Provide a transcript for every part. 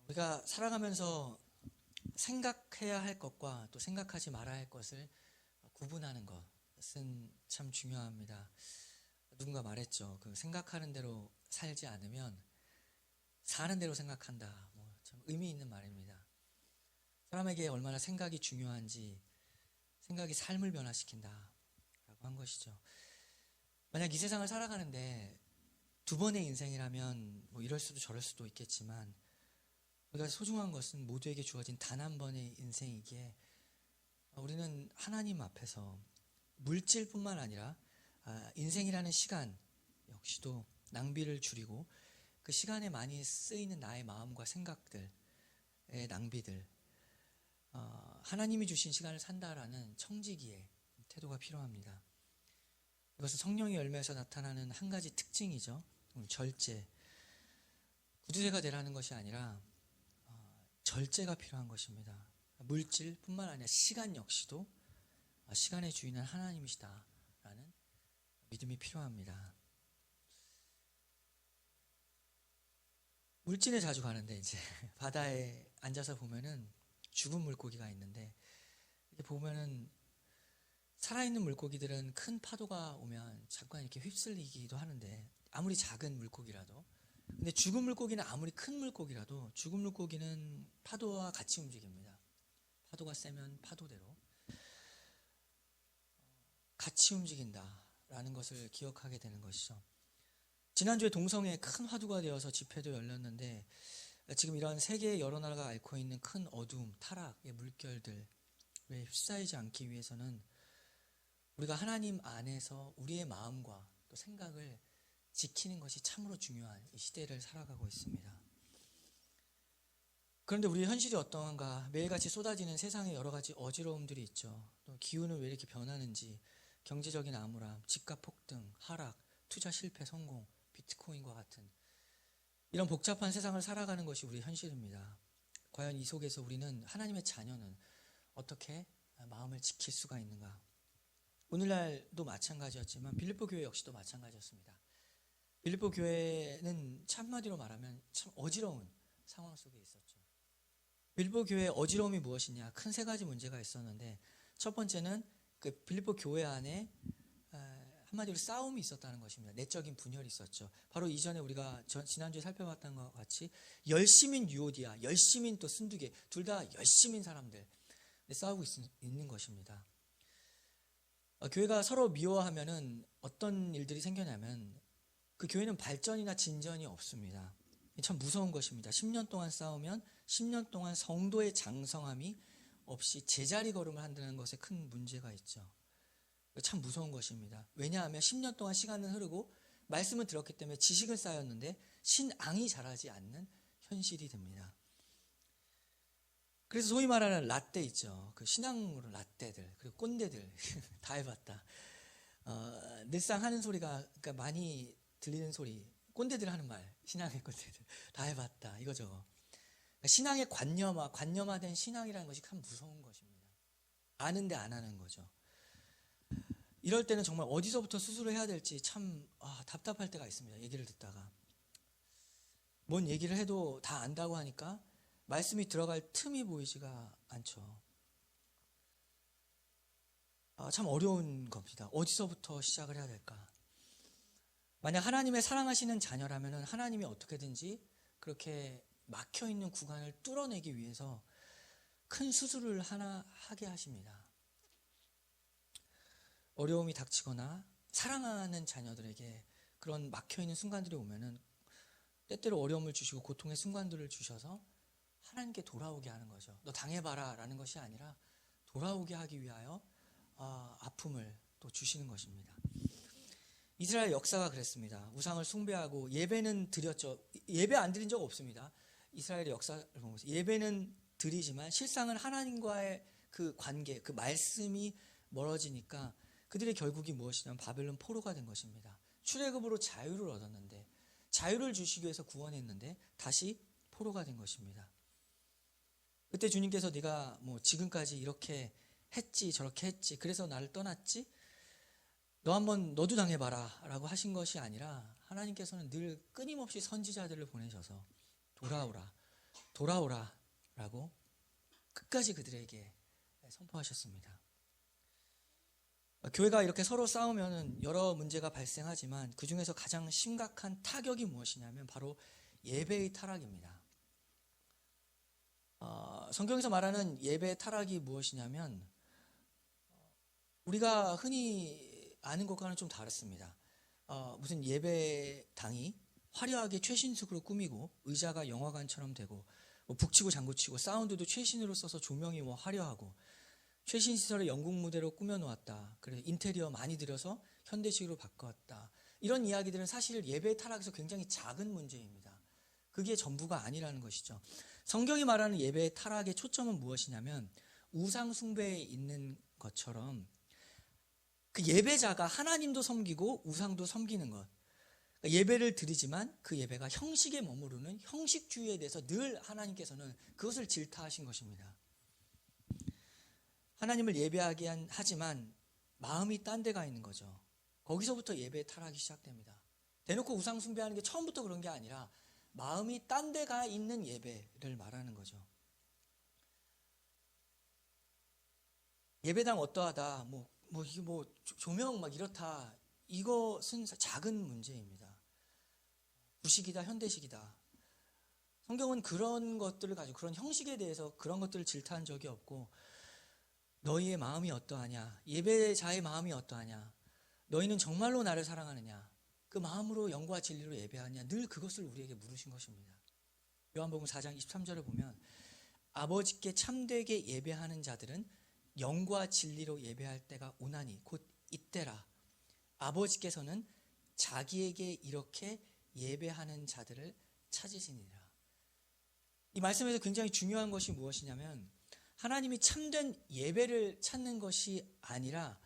우리가 살아가면서 생각해야 할 것과 또 생각하지 말아야 할 것을 구분하는 것은 참 중요합니다. 누군가 말했죠. 그 생각하는 대로 살지 않으면 사는 대로 생각한다. 참 의미 있는 말입니다. 사람에게 얼마나 생각이 중요한지, 생각이 삶을 변화시킨다라고 한 것이죠. 만약 이 세상을 살아가는데 두 번의 인생이라면 이럴 수도 저럴 수도 있겠지만, 우리가 소중한 것은 모두에게 주어진 단 한 번의 인생이기에 우리는 하나님 앞에서 물질뿐만 아니라 인생이라는 시간 역시도 낭비를 줄이고, 그 시간에 많이 쓰이는 나의 마음과 생각들의 낭비들, 하나님이 주신 시간을 산다라는 청지기의 태도가 필요합니다. 이것은 성령의 열매에서 나타나는 한 가지 특징이죠. 절제, 구두쇠가 되라는 것이 아니라 절제가 필요한 것입니다. 물질뿐만 아니라 시간 역시도 시간의 주인은 하나님이시다라는 믿음이 필요합니다. 물진에 자주 가는데 이제 바다에 앉아서 보면은 죽은 물고기가 있는데, 이렇게 보면은 살아있는 물고기들은 큰 파도가 오면 잠깐 이렇게 휩쓸리기도 하는데, 아무리 작은 물고기라도. 근데 죽은 물고기는 아무리 큰 물고기라도 죽은 물고기는 파도와 같이 움직입니다. 파도가 세면 파도대로 같이 움직인다라는 것을 기억하게 되는 것이죠. 지난주에 동성에 큰 화두가 되어서 집회도 열렸는데, 지금 이런 세계의 여러 나라가 앓고 있는 큰 어두움, 타락의 물결들에 휩싸이지 않기 위해서는 우리가 하나님 안에서 우리의 마음과 또 생각을 지키는 것이 참으로 중요한 이 시대를 살아가고 있습니다. 그런데 우리의 현실이 어떠한가? 매일같이 쏟아지는 세상의 여러 가지 어지러움들이 있죠. 또 기후는 왜 이렇게 변하는지, 경제적인 암울함, 집값 폭등, 하락, 투자 실패, 성공, 비트코인과 같은 이런 복잡한 세상을 살아가는 것이 우리의 현실입니다. 과연 이 속에서 우리는, 하나님의 자녀는 어떻게 마음을 지킬 수가 있는가? 오늘날도 마찬가지였지만 빌립보 교회 역시도 마찬가지였습니다. 빌립보 교회는 한마디로 말하면 참 어지러운 상황 속에 있었죠. 빌립보 교회의 어지러움이 무엇이냐? 큰 세 가지 문제가 있었는데, 첫 번째는 그 빌립보 교회 안에 한마디로 싸움이 있었다는 것입니다. 내적인 분열이 있었죠. 바로 이전에 우리가 지난주에 살펴봤던 것 같이 열심인 유오디아, 열심인 또 순두계, 둘 다 열심인 사람들 싸우고 있는 것입니다. 교회가 서로 미워하면은 어떤 일들이 생겨나면 그 교회는 발전이나 진전이 없습니다. 참 무서운 것입니다. 10년 동안 싸우면 10년 동안 성도의 장성함이 없이 제자리 걸음을 한다는 것에 큰 문제가 있죠. 참 무서운 것입니다. 왜냐하면 10년 동안 시간은 흐르고 말씀을 들었기 때문에 지식은 쌓였는데 신앙이 자라지 않는 현실이 됩니다. 그래서 소위 말하는 라떼 있죠. 그 신앙으로 라떼들, 그리고 꼰대들 다 해봤다. 늘상 하는 소리가, 그러니까 많이 들리는 소리, 꼰대들 하는 말, 신앙의 꼰대들 다 해봤다 이거죠. 그러니까 신앙의 관념화된 신앙이라는 것이 참 무서운 것입니다. 아는데 안 하는 거죠. 이럴 때는 정말 어디서부터 수술을 해야 될지 참 답답할 때가 있습니다. 얘기를 듣다가 뭔 얘기를 해도 다 안다고 하니까 말씀이 들어갈 틈이 보이지가 않죠. 참 어려운 겁니다. 어디서부터 시작을 해야 될까? 만약 하나님의 사랑하시는 자녀라면 하나님이 어떻게든지 그렇게 막혀있는 구간을 뚫어내기 위해서 큰 수술을 하나 하게 하십니다. 어려움이 닥치거나 사랑하는 자녀들에게 그런 막혀있는 순간들이 오면은 때때로 어려움을 주시고 고통의 순간들을 주셔서 하나님께 돌아오게 하는 거죠. 너 당해봐라 라는 것이 아니라 돌아오게 하기 위하여 아픔을 또 주시는 것입니다. 이스라엘 역사가 그랬습니다. 우상을 숭배하고 예배는 드렸죠. 예배 안 드린 적 없습니다. 이스라엘의 역사를 보면서 예배는 드리지만 실상은 하나님과의 그 관계, 그 말씀이 멀어지니까 그들의 결국이 무엇이냐면 바벨론 포로가 된 것입니다. 출애굽으로 자유를 얻었는데, 자유를 주시기 위해서 구원했는데 다시 포로가 된 것입니다. 그때 주님께서 네가 지금까지 이렇게 했지 저렇게 했지 그래서 나를 떠났지, 너도 당해봐라 라고 하신 것이 아니라 하나님께서는 늘 끊임없이 선지자들을 보내셔서 돌아오라, 돌아오라라고 끝까지 그들에게 선포하셨습니다. 교회가 이렇게 서로 싸우면 여러 문제가 발생하지만 그 중에서 가장 심각한 타격이 무엇이냐면 바로 예배의 타락입니다. 성경에서 말하는 예배의 타락이 무엇이냐면 우리가 흔히 아는 것과는 좀 다릅니다. 무슨 예배당이 화려하게 최신식으로 꾸미고 의자가 영화관처럼 되고 북치고 장구치고 사운드도 최신으로 써서 조명이 화려하고 최신 시설을 영국 무대로 꾸며놓았다. 그래서 인테리어 많이 들여서 현대식으로 바꿨다. 이런 이야기들은 사실 예배 타락에서 굉장히 작은 문제입니다. 그게 전부가 아니라는 것이죠. 성경이 말하는 예배의 타락의 초점은 무엇이냐면 우상 숭배에 있는 것처럼 그 예배자가 하나님도 섬기고 우상도 섬기는 것. 예배를 드리지만 그 예배가 형식에 머무르는 형식주의에 대해서 늘 하나님께서는 그것을 질타하신 것입니다. 하나님을 예배하게 하지만 마음이 딴 데가 있는 거죠. 거기서부터 예배의 타락이 시작됩니다. 대놓고 우상 숭배하는 게 처음부터 그런 게 아니라 마음이 딴 데가 있는 예배를 말하는 거죠. 예배당 어떠하다, 이게 조명 막 이렇다, 이것은 작은 문제입니다. 구식이다, 현대식이다. 성경은 그런 것들을 가지고 그런 형식에 대해서 그런 것들을 질타한 적이 없고 너희의 마음이 어떠하냐, 예배자의 마음이 어떠하냐, 너희는 정말로 나를 사랑하느냐, 그 마음으로 영과 진리로 예배하느냐, 늘 그것을 우리에게 물으신 것입니다. 요한복음 4장 23절을 보면 아버지께 참되게 예배하는 자들은 영과 진리로 예배할 때가 오나니 곧 이때라. 아버지께서는 자기에게 이렇게 예배하는 자들을 찾으시니라. 이 말씀에서 굉장히 중요한 것이 무엇이냐면 하나님이 참된 예배를 찾는 것이 아니라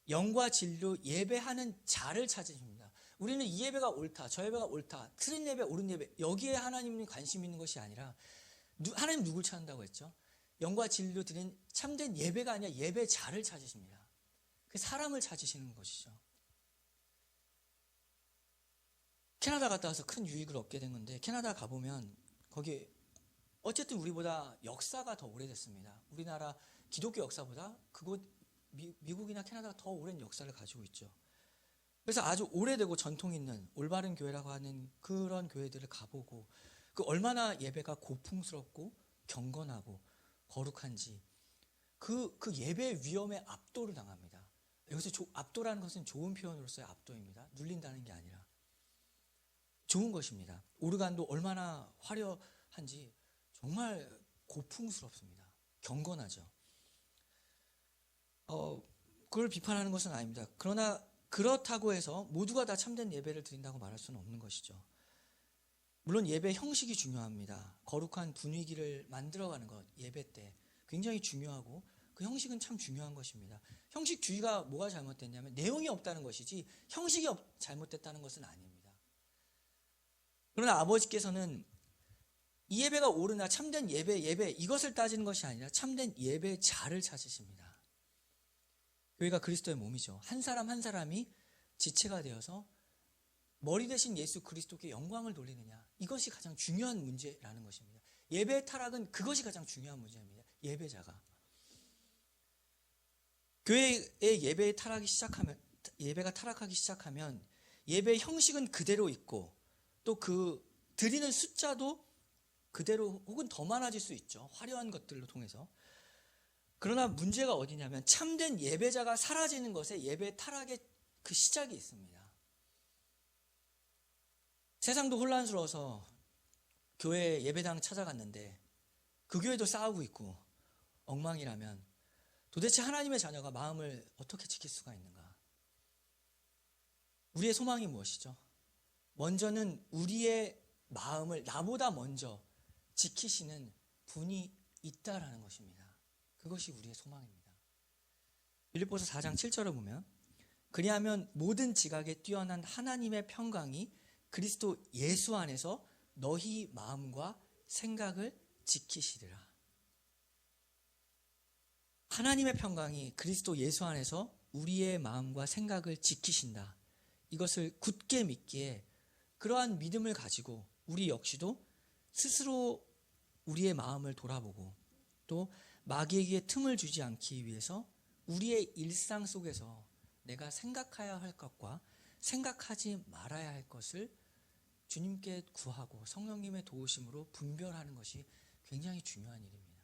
영과 진리로 예배하는 자를 찾으십니다. 우리는 이 예배가 옳다, 저 예배가 옳다, 틀린 예배, 옳은 예배, 여기에 하나님이 관심 있는 것이 아니라 하나님 누굴 찾는다고 했죠? 영과 진리로 드린 참된 예배가 아니라 예배자를 찾으십니다. 그 사람을 찾으시는 것이죠. 캐나다 갔다 와서 큰 유익을 얻게 된 건데 캐나다 가보면 거기 어쨌든 우리보다 역사가 더 오래됐습니다. 우리나라 기독교 역사보다 그곳 미국이나 캐나다가 더 오랜 역사를 가지고 있죠. 그래서 아주 오래되고 전통 있는 올바른 교회라고 하는 그런 교회들을 가보고 그 얼마나 예배가 고풍스럽고 경건하고 거룩한지 그 예배의 위험에 압도를 당합니다. 여기서 압도라는 것은 좋은 표현으로서의 압도입니다. 눌린다는 게 아니라 좋은 것입니다. 오르간도 얼마나 화려한지 정말 고풍스럽습니다. 경건하죠. 그걸 비판하는 것은 아닙니다. 그러나 그렇다고 해서 모두가 다 참된 예배를 드린다고 말할 수는 없는 것이죠. 물론 예배 형식이 중요합니다. 거룩한 분위기를 만들어가는 것, 예배 때 굉장히 중요하고 그 형식은 참 중요한 것입니다. 형식주의가 뭐가 잘못됐냐면 내용이 없다는 것이지 형식이 잘못됐다는 것은 아닙니다. 그러나 아버지께서는 이 예배가 옳으나 참된 예배 이것을 따지는 것이 아니라 참된 예배자를 찾으십니다. 교회가 그리스도의 몸이죠. 한 사람 한 사람이 지체가 되어서 머리 대신 예수 그리스도께 영광을 돌리느냐, 이것이 가장 중요한 문제라는 것입니다. 예배의 타락은 그것이 가장 중요한 문제입니다. 예배자가. 교회의 예배가 타락하기 시작하면 예배의 형식은 그대로 있고 또 그 드리는 숫자도 그대로 혹은 더 많아질 수 있죠. 화려한 것들로 통해서. 그러나 문제가 어디냐면 참된 예배자가 사라지는 것에 예배 타락의 그 시작이 있습니다. 세상도 혼란스러워서 교회 예배당 찾아갔는데 그 교회도 싸우고 있고 엉망이라면 도대체 하나님의 자녀가 마음을 어떻게 지킬 수가 있는가? 우리의 소망이 무엇이죠? 먼저는 우리의 마음을 나보다 먼저 지키시는 분이 있다라는 것입니다. 그것이 우리의 소망입니다. 빌립보서 4장 7절을 보면 그리하면 모든 지각에 뛰어난 하나님의 평강이 그리스도 예수 안에서 너희 마음과 생각을 지키시리라. 하나님의 평강이 그리스도 예수 안에서 우리의 마음과 생각을 지키신다. 이것을 굳게 믿기에 그러한 믿음을 가지고 우리 역시도 스스로 우리의 마음을 돌아보고 또 마귀에게 틈을 주지 않기 위해서 우리의 일상 속에서 내가 생각해야 할 것과 생각하지 말아야 할 것을 주님께 구하고 성령님의 도우심으로 분별하는 것이 굉장히 중요한 일입니다.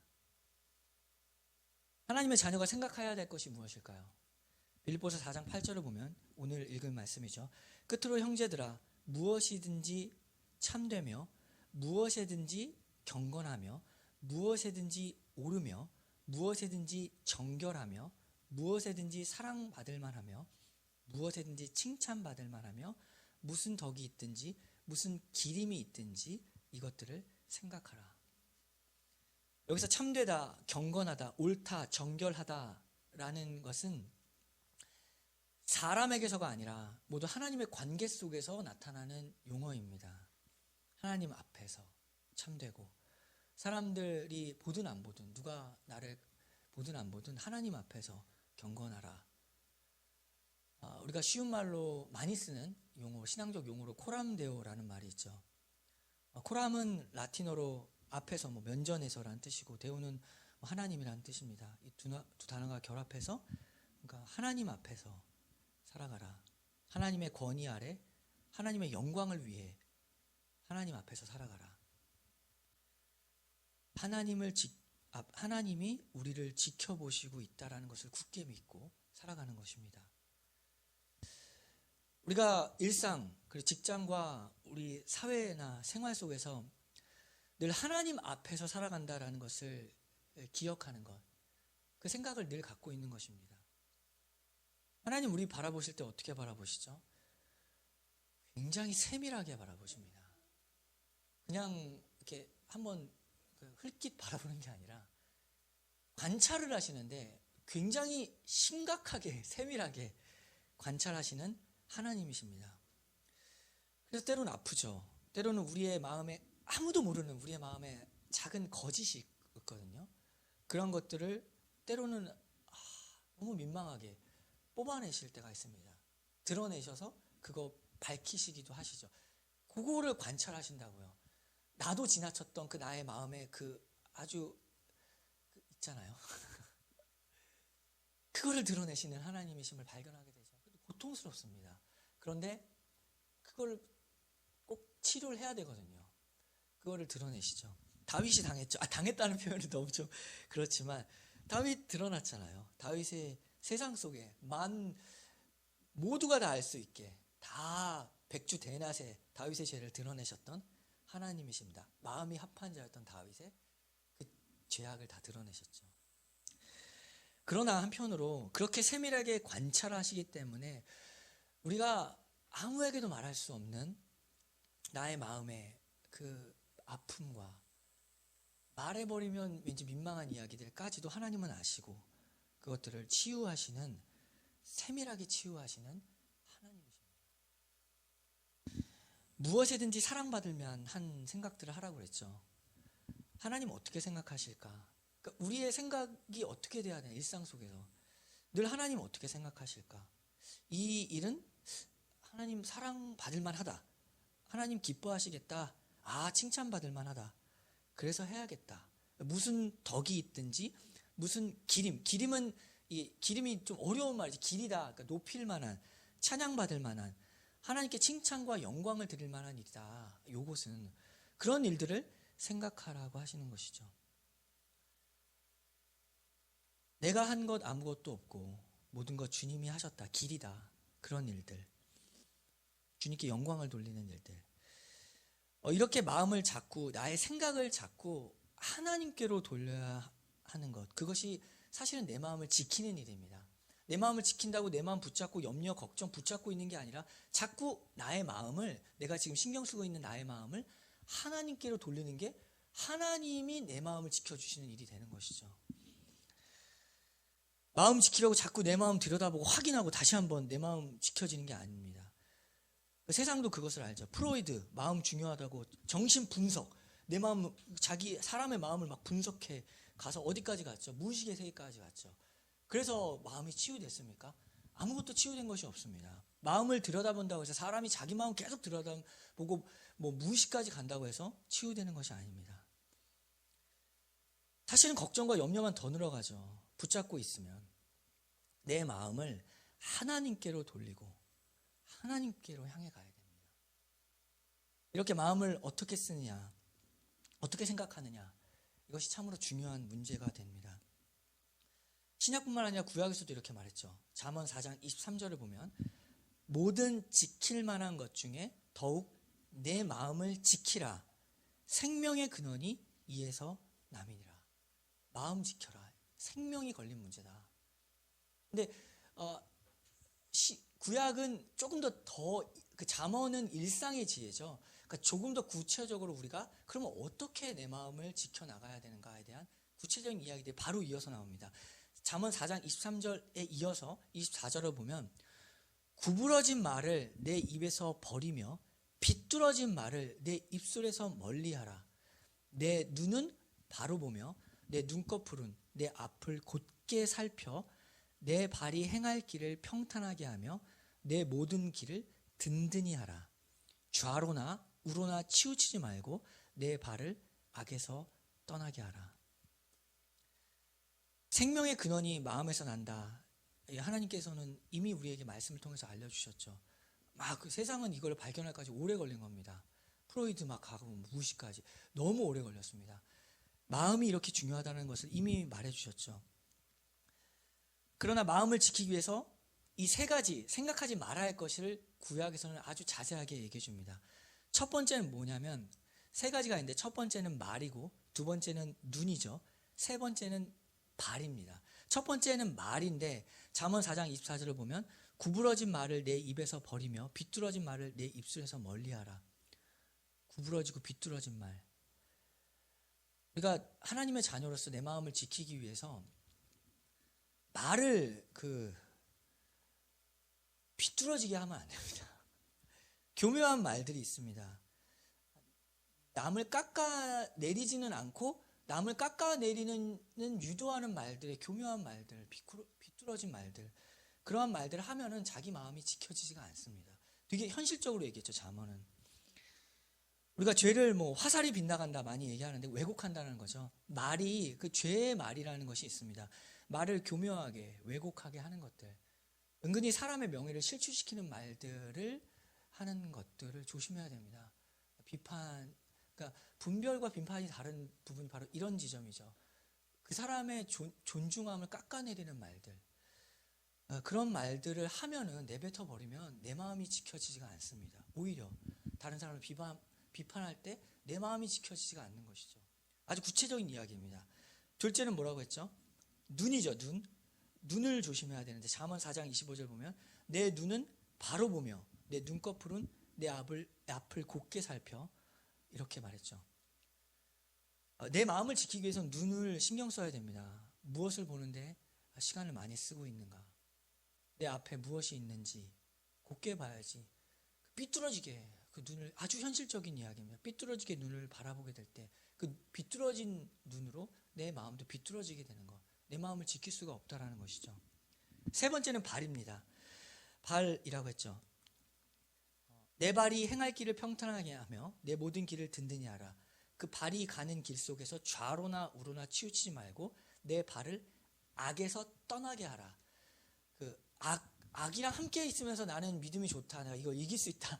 하나님의 자녀가 생각해야 될 것이 무엇일까요? 빌립보서 4장 8절을 보면 오늘 읽은 말씀이죠. 끝으로 형제들아 무엇이든지 참되며 무엇에든지 경건하며 무엇에든지 옳으며 무엇에든지 정결하며 무엇에든지 사랑받을 만하며 무엇에든지 칭찬받을 만하며 무슨 덕이 있든지 무슨 기림이 있든지 이것들을 생각하라. 여기서 참되다, 경건하다, 옳다, 정결하다라는 것은 사람에게서가 아니라 모두 하나님의 관계 속에서 나타나는 용어입니다. 하나님 앞에서 참되고 사람들이 보든 안 보든 누가 나를 보든 안 보든 하나님 앞에서 경건하라. 우리가 쉬운 말로 많이 쓰는 용어, 신앙적 용어로 코람데오라는 말이 있죠. 코람은 라틴어로 앞에서 면전에서라는 뜻이고 데오는 하나님이라는 뜻입니다. 이 두 단어가 결합해서 그러니까 하나님 앞에서 살아가라. 하나님의 권위 아래 하나님의 영광을 위해 하나님 앞에서 살아가라. 하나님이 우리를 지켜보시고 있다라는 것을 굳게 믿고 살아가는 것입니다. 우리가 일상, 그리고 직장과 우리 사회나 생활 속에서 늘 하나님 앞에서 살아간다라는 것을 기억하는 것, 그 생각을 늘 갖고 있는 것입니다. 하나님 우리 바라보실 때 어떻게 바라보시죠? 굉장히 세밀하게 바라보십니다. 그냥 이렇게 한번 흘낏 바라보는 게 아니라 관찰을 하시는데 굉장히 심각하게 세밀하게 관찰하시는 하나님이십니다. 그래서 때로는 아프죠. 때로는 우리의 마음에 아무도 모르는 우리의 마음에 작은 거짓이 있거든요. 그런 것들을 때로는 너무 민망하게 뽑아내실 때가 있습니다. 드러내셔서 그거 밝히시기도 하시죠. 그거를 관찰하신다고요. 나도 지나쳤던 그 나의 마음에 아주 있잖아요. 그거를 드러내시는 하나님이심을 발견하게 되죠. 고통스럽습니다. 그런데 그걸 꼭 치료를 해야 되거든요. 그거를 드러내시죠. 다윗이 당했죠. 당했다는 표현이 너무 좀 그렇지만 다윗 드러났잖아요. 다윗의 세상 속에 모두가 다 알 수 있게 다 백주 대낮에 다윗의 죄를 드러내셨던 하나님이십니다. 마음이 합한 자였던 다윗의 그 죄악을 다 드러내셨죠. 그러나 한편으로 그렇게 세밀하게 관찰하시기 때문에 우리가 아무에게도 말할 수 없는 나의 마음의 그 아픔과 말해버리면 왠지 민망한 이야기들까지도 하나님은 아시고 그것들을 치유하시는, 세밀하게 치유하시는 하나님이십니다. 무엇이든지 사랑받을 만한 생각들을 하라고 그랬죠. 하나님 어떻게 생각하실까? 그러니까 우리의 생각이 어떻게 돼야 되나, 일상 속에서 늘 하나님 어떻게 생각하실까? 이 일은 하나님 사랑받을 만하다, 하나님 기뻐하시겠다, 칭찬받을 만하다, 그래서 해야겠다. 무슨 덕이 있든지 무슨 기림은 기림이 좀 어려운 말이지. 길이다, 그러니까 높일 만한, 찬양받을 만한, 하나님께 칭찬과 영광을 드릴 만한 일이다. 요것은 그런 일들을 생각하라고 하시는 것이죠. 내가 한 것 아무것도 없고 모든 것 주님이 하셨다, 길이다. 그런 일들, 주님께 영광을 돌리는 일들, 이렇게 마음을 잡고 나의 생각을 잡고 하나님께로 돌려야 하는 것, 그것이 사실은 내 마음을 지키는 일입니다. 내 마음을 지킨다고 내 마음 붙잡고 염려, 걱정 붙잡고 있는 게 아니라 자꾸 나의 마음을, 내가 지금 신경 쓰고 있는 나의 마음을 하나님께로 돌리는 게 하나님이 내 마음을 지켜주시는 일이 되는 것이죠. 마음 지키려고 자꾸 내 마음 들여다보고 확인하고 다시 한번 내 마음 지켜지는 게 아닙니다. 세상도 그것을 알죠. 프로이드, 마음 중요하다고 정신 분석, 내 마음, 사람의 마음을 막 분석해 가서 어디까지 갔죠? 무의식의 세계까지 갔죠. 그래서 마음이 치유됐습니까? 아무것도 치유된 것이 없습니다. 마음을 들여다본다고 해서 사람이 자기 마음 계속 들여다보고 무의식까지 간다고 해서 치유되는 것이 아닙니다. 사실은 걱정과 염려만 더 늘어가죠. 붙잡고 있으면 내 마음을 하나님께로 돌리고 하나님께로 향해 가야 됩니다. 이렇게 마음을 어떻게 쓰느냐, 어떻게 생각하느냐, 이것이 참으로 중요한 문제가 됩니다. 신약뿐만 아니라 구약에서도 이렇게 말했죠. 잠언 4장 23절을 보면 모든 지킬 만한 것 중에 더욱 내 마음을 지키라. 생명의 근원이 이에서 남이니라. 마음 지켜라. 생명이 걸린 문제다. 근데 구약은 조금 더 그 잠언은 일상의 지혜죠. 그러니까 조금 더 구체적으로 우리가 그러면 어떻게 내 마음을 지켜나가야 되는가에 대한 구체적인 이야기들이 바로 이어서 나옵니다. 잠언 4장 23절에 이어서 24절을 보면 구부러진 말을 내 입에서 버리며 비뚤어진 말을 내 입술에서 멀리하라. 내 눈은 바로 보며 내 눈꺼풀은 내 앞을 곧게 살펴 내 발이 행할 길을 평탄하게 하며 내 모든 길을 든든히 하라. 좌로나 우로나 치우치지 말고 내 발을 악에서 떠나게 하라. 생명의 근원이 마음에서 난다. 하나님께서는 이미 우리에게 말씀을 통해서 알려주셨죠. 막 그 세상은 이걸 발견할까지 오래 걸린 겁니다. 프로이드 막 가고 무의식까지 너무 오래 걸렸습니다. 마음이 이렇게 중요하다는 것을 이미 말해주셨죠. 그러나 마음을 지키기 위해서 이 세 가지 생각하지 말아야 할 것을 구약에서는 아주 자세하게 얘기해 줍니다. 첫 번째는 뭐냐면 세 가지가 있는데 첫 번째는 말이고 두 번째는 눈이죠. 세 번째는 발입니다. 첫 번째는 말인데 잠언 4장 24절을 보면 구부러진 말을 내 입에서 버리며 비뚤어진 말을 내 입술에서 멀리하라. 구부러지고 비뚤어진 말. 우리가 하나님의 자녀로서 내 마음을 지키기 위해서 말을 비뚤어지게 하면 안 됩니다. 교묘한 말들이 있습니다. 남을 깎아내리지는 않고 남을 깎아내리는 유도하는 말들의 교묘한 말들, 비뚤어진 말들, 그러한 말들을 하면은 자기 마음이 지켜지지가 않습니다. 되게 현실적으로 얘기했죠. 잠언은 우리가 죄를 화살이 빗나간다 많이 얘기하는데 왜곡한다는 거죠. 말이 그 죄의 말이라는 것이 있습니다. 말을 교묘하게 왜곡하게 하는 것들, 은근히 사람의 명예를 실추시키는 말들을 하는 것들을 조심해야 됩니다. 그러니까 분별과 비판이 다른 부분이 바로 이런 지점이죠. 그 사람의 존중함을 깎아내리는 말들, 그런 말들을 하면은 내뱉어 버리면 내 마음이 지켜지지가 않습니다. 오히려 다른 사람을 비판할 때 내 마음이 지켜지지가 않는 것이죠. 아주 구체적인 이야기입니다. 둘째는 뭐라고 했죠? 눈이죠. 눈을 조심해야 되는데 잠언 4장 25절 보면 내 눈은 바로 보며 내 눈꺼풀은 내 앞을 곧게 살펴, 이렇게 말했죠. 내 마음을 지키기 위해서는 눈을 신경 써야 됩니다. 무엇을 보는데 시간을 많이 쓰고 있는가, 내 앞에 무엇이 있는지 곧게 봐야지. 삐뚤어지게 그 눈을, 아주 현실적인 이야기입니다. 삐뚤어지게 눈을 바라보게 될 때 그 비뚤어진 눈으로 내 마음도 비뚤어지게 되는 것, 내 마음을 지킬 수가 없다라는 것이죠. 세 번째는 발입니다. 발이라고 했죠. 내 발이 행할 길을 평탄하게 하며 내 모든 길을 든든히 하라. 그 발이 가는 길 속에서 좌로나 우로나 치우치지 말고 내 발을 악에서 떠나게 하라. 악이랑 함께 있으면서 나는 믿음이 좋다, 내가 이거 이길 수 있다,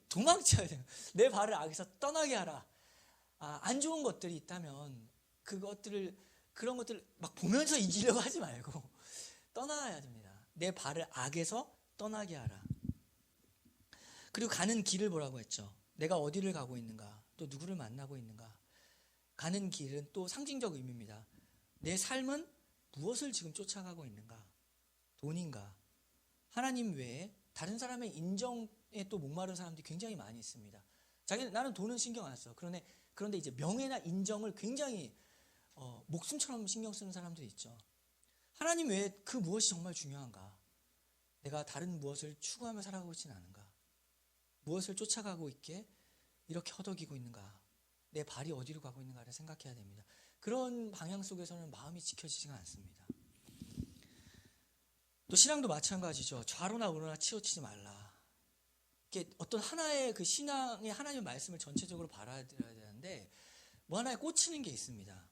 도망쳐야 돼요. 내 발을 악에서 떠나게 하라. 안 좋은 것들이 있다면 그런 것들을 막 보면서 이기려고 하지 말고 떠나야 됩니다. 내 발을 악에서 떠나게 하라. 그리고 가는 길을 보라고 했죠. 내가 어디를 가고 있는가, 또 누구를 만나고 있는가. 가는 길은 또 상징적 의미입니다. 내 삶은 무엇을 지금 쫓아가고 있는가. 돈인가, 하나님 외에 다른 사람의 인정에 또 목마른 사람들이 굉장히 많이 있습니다. 나는 돈은 신경 안 써. 그런데 이제 명예나 인정을 굉장히 목숨처럼 신경 쓰는 사람들이 있죠. 하나님 외에 그 무엇이 정말 중요한가? 내가 다른 무엇을 추구하며 살아가고 있지는 않은가? 무엇을 쫓아가고 있게 이렇게 허덕이고 있는가? 내 발이 어디로 가고 있는가를 생각해야 됩니다. 그런 방향 속에서는 마음이 지켜지지가 않습니다. 또 신앙도 마찬가지죠. 좌로나 우로나 치우치지 말라. 이게 어떤 하나의 그 신앙의 하나님의 말씀을 전체적으로 바라야 되는데 하나에 꽂히는 게 있습니다.